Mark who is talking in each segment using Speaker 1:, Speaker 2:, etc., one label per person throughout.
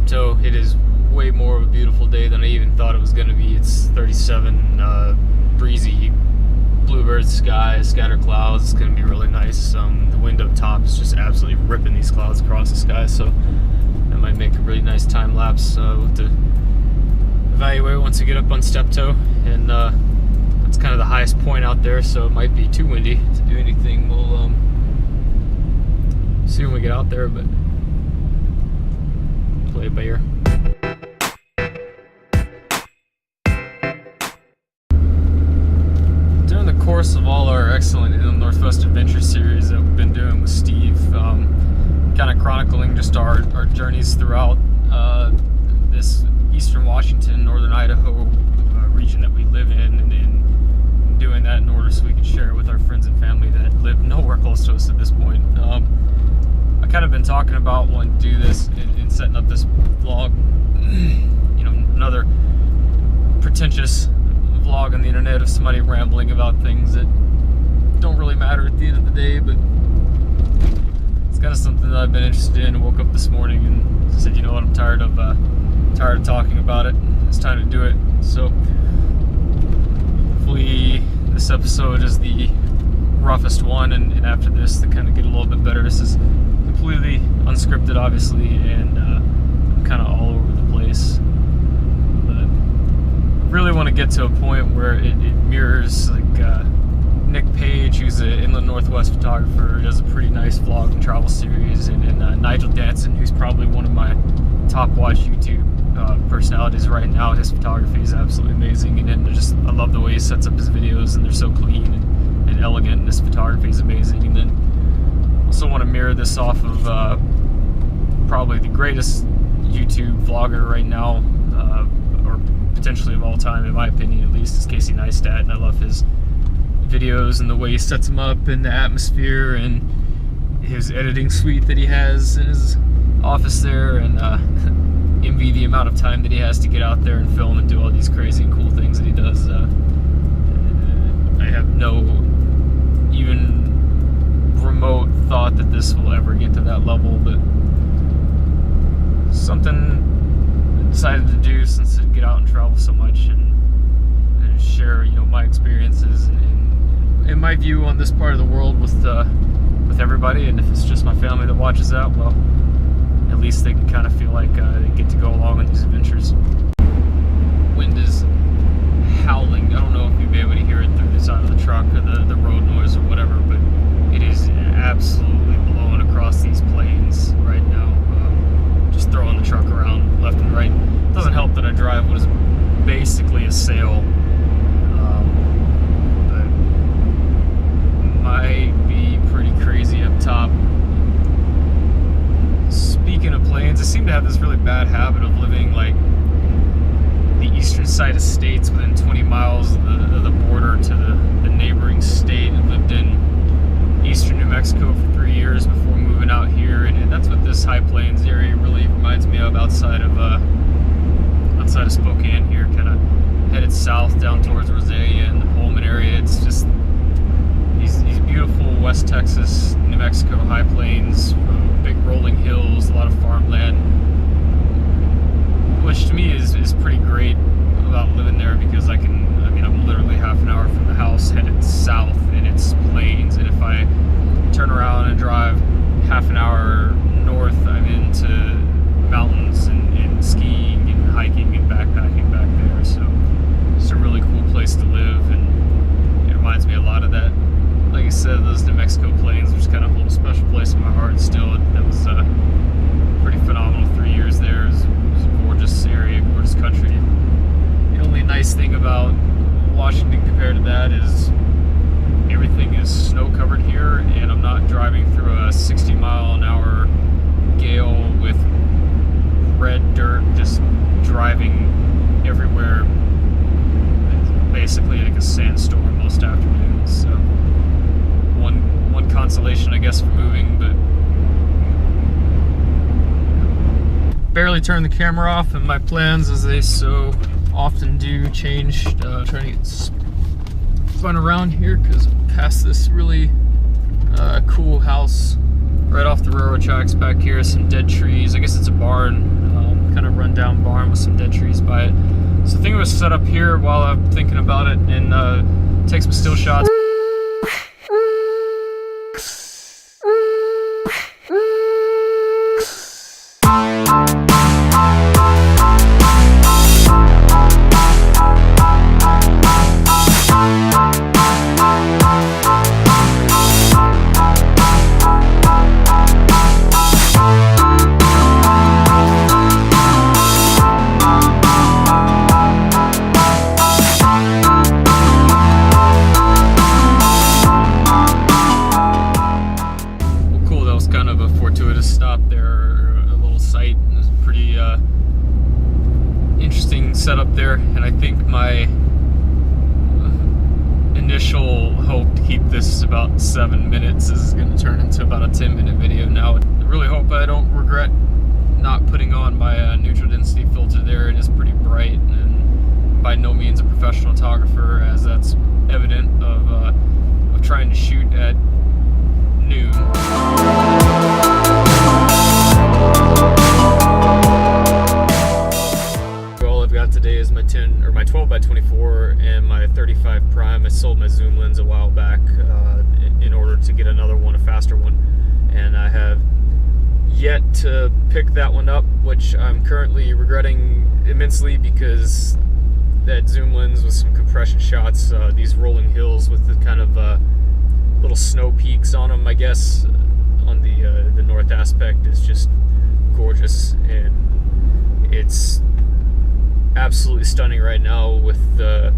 Speaker 1: Steptoe. It is way more of a beautiful day than I even thought it was going to be. It's 37, breezy, bluebird sky, scattered clouds. It's going to be really nice. The wind up top is just absolutely ripping these clouds across the sky, so that might make a really nice time lapse. We'll have to evaluate once we get up on Steptoe, and that's kind of the highest point out there, so it might be too windy to do anything. We'll see when we get out there, but play it by ear. During the course of all our excellent Northwest Adventure series that we've been doing with Steve, kind of chronicling just our journeys throughout this eastern Washington, northern Idaho region that we live in, and doing that in order so we could share it with our friends and family that live nowhere close to us at this point. I kind of been talking about wanting to do this and setting up this vlog, you know, another pretentious vlog on the internet of somebody rambling about things that don't really matter at the end of the day, but it's kind of something that I've been interested in. I woke up this morning and said, you know what, I'm tired of talking about it. It's time to do it. So hopefully this episode is the roughest one, and after this to kind of get a little bit better. This is completely unscripted, obviously, and I'm kind of all over the place, but I really want to get to a point where it mirrors like Nick Page, who's an inland northwest photographer, does a pretty nice vlog and travel series, and Nigel Danson, who's probably one of my top watch YouTube personalities right now. His photography is absolutely amazing, and then I love the way he sets up his videos, and they're so clean and elegant, and his photography is amazing. And then also want to mirror this off of probably the greatest YouTube vlogger right now, or potentially of all time, in my opinion at least, is Casey Neistat, and I love his videos and the way he sets them up, and the atmosphere, and his editing suite that he has in his office there, and envy the amount of time that he has to get out there and film and do all these crazy and cool things that he does. I have no even remote thought that this will ever get to that level, but something I decided to do since I get out and travel so much, and share, you know, my experiences and my view on this part of the world with everybody. And if it's just my family that watches that, well, at least they can kind of feel like they get to go along on these adventures. Wind is howling. I don't know if you'll be able to hear it through the side of the truck or the road noise or whatever, but it is absolutely blowing across these plains right now. Just throwing the truck around left and right. It doesn't help that I drive what is basically a sail. But might be pretty crazy up top. Speaking of plains, I seem to have this really bad habit of living like the eastern side of states within 20 miles of the border to the neighboring state. I lived in eastern New Mexico for 3 years before moving out here, and that's what this high plains area really reminds me of, outside of Spokane here, kind of headed south down towards Rosalia and the Pullman area. It's just these beautiful West Texas, New Mexico high plains, big rolling hills, a lot of farmland, which to me is pretty great about living there, because I'm literally half an hour from the house headed south, and it's plains, and if I turn around and drive half an hour north, I'm into mountains and skiing and hiking and backpacking back there. So it's a really cool place to live, and it reminds me a lot of that. Like I said, those New Mexico plains, which kind of hold a special place in my heart still. That was pretty phenomenal 3 years there. It was a gorgeous area, gorgeous country. The only nice thing about Washington compared to that is everything is snow covered here, and I'm not driving through a 60-mile-an-hour gale with red dirt just driving everywhere. It's basically like a sandstorm most afternoons. So one consolation, I guess, for moving, but barely turned the camera off, and my plans, as they so often do, changed. Trying to get spun around here because past this really cool house right off the railroad tracks back here, some dead trees. I guess it's a barn, kind of rundown barn with some dead trees by it. So I think it was set up here while I'm thinking about it, and take some still shots. Stop there, a little site. It was pretty interesting setup there, and I think my initial hope to keep this about 7 minutes is going to turn into about a 10-minute video now. I really hope I don't regret not putting on my neutral density filter there. It is pretty bright, and by no means a professional photographer, as that's evident of trying to shoot at noon. All I've got today is my 12 by 24 and my 35 prime. I sold my zoom lens a while back in order to get another one, a faster one, and I have yet to pick that one up, which I'm currently regretting immensely, because that zoom lens with some compression shots, these rolling hills with the kind of little snow peaks on them, I guess, on the north aspect, is just gorgeous, and it's absolutely stunning right now with the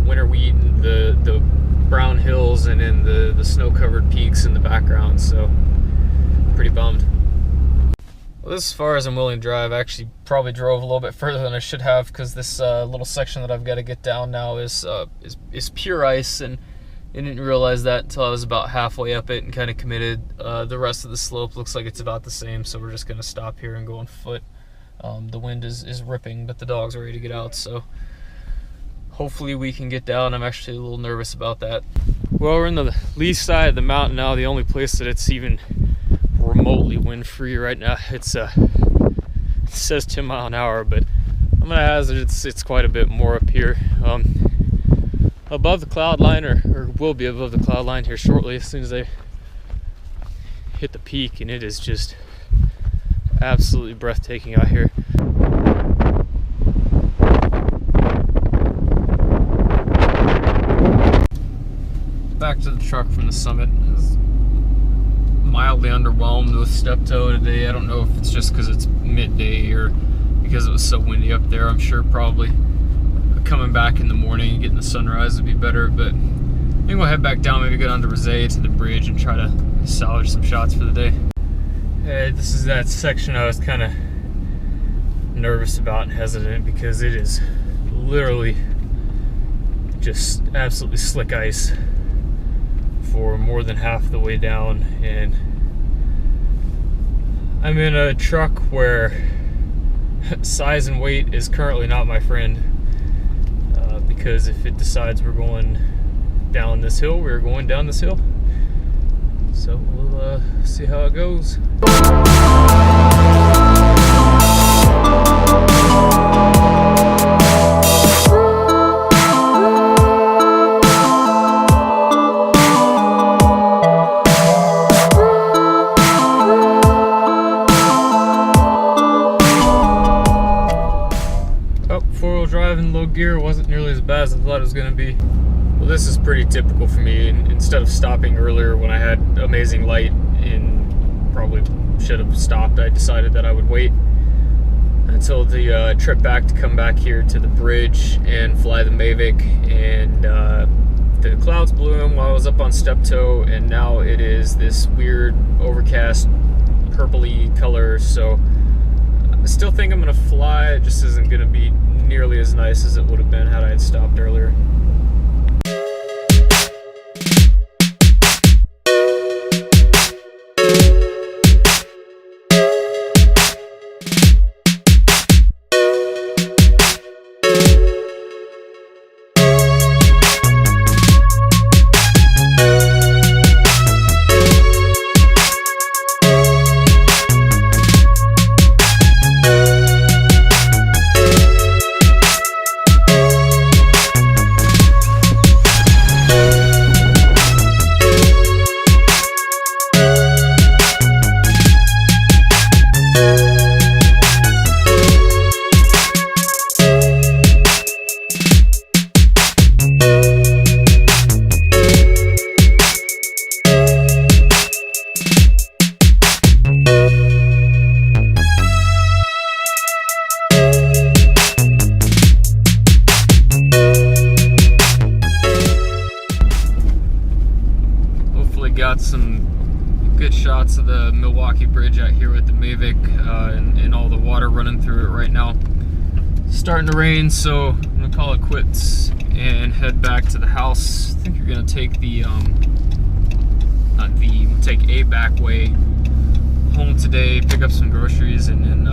Speaker 1: winter wheat and the brown hills, and then the snow-covered peaks in the background. So pretty bummed. Well, this is as far as I'm willing to drive. I actually probably drove a little bit further than I should have, because this little section that I've got to get down now is pure ice, and I didn't realize that until I was about halfway up it and kind of committed. The rest of the slope looks like it's about the same, so we're just going to stop here and go on foot. The wind is ripping, but the dogs are ready to get out, so hopefully we can get down. I'm actually a little nervous about that. Well, we're in the lee side of the mountain now, the only place that it's even remotely wind-free right now. It says 10 mile an hour, but I'm gonna hazard it's quite a bit more up here. Above the cloud line, or will be above the cloud line here shortly, as soon as they hit the peak, and it is just absolutely breathtaking out here. Back to the truck from the summit. I was mildly underwhelmed with Steptoe today. I don't know if it's just because it's midday or because it was so windy up there. I'm sure probably coming back in the morning and getting the sunrise would be better, but I think we'll head back down, maybe go down to Rosé to the bridge and try to salvage some shots for the day. Hey, this is that section I was kind of nervous about and hesitant, because it is literally just absolutely slick ice for more than half the way down, and I'm in a truck where size and weight is currently not my friend, because if it decides we're going down this hill, we're going down this hill. So we'll see how it goes. Four-wheel drive and low gear wasn't nearly as bad as I thought it was going to be. Well, this is pretty typical for me. Instead of stopping earlier when I had amazing light and probably should have stopped, I decided that I would wait until the trip back to come back here to the bridge and fly the Mavic, and the clouds blew in while I was up on Steptoe, and now it is this weird overcast purpley color, so I still think I'm going to fly. It just isn't going to be nearly as nice as it would have been had I had stopped earlier. the Milwaukee Bridge out here with the Mavic and all the water running through it right now. It's starting to rain, so I'm gonna call it quits and head back to the house. I think you're gonna take we'll take a back way home today, pick up some groceries, and then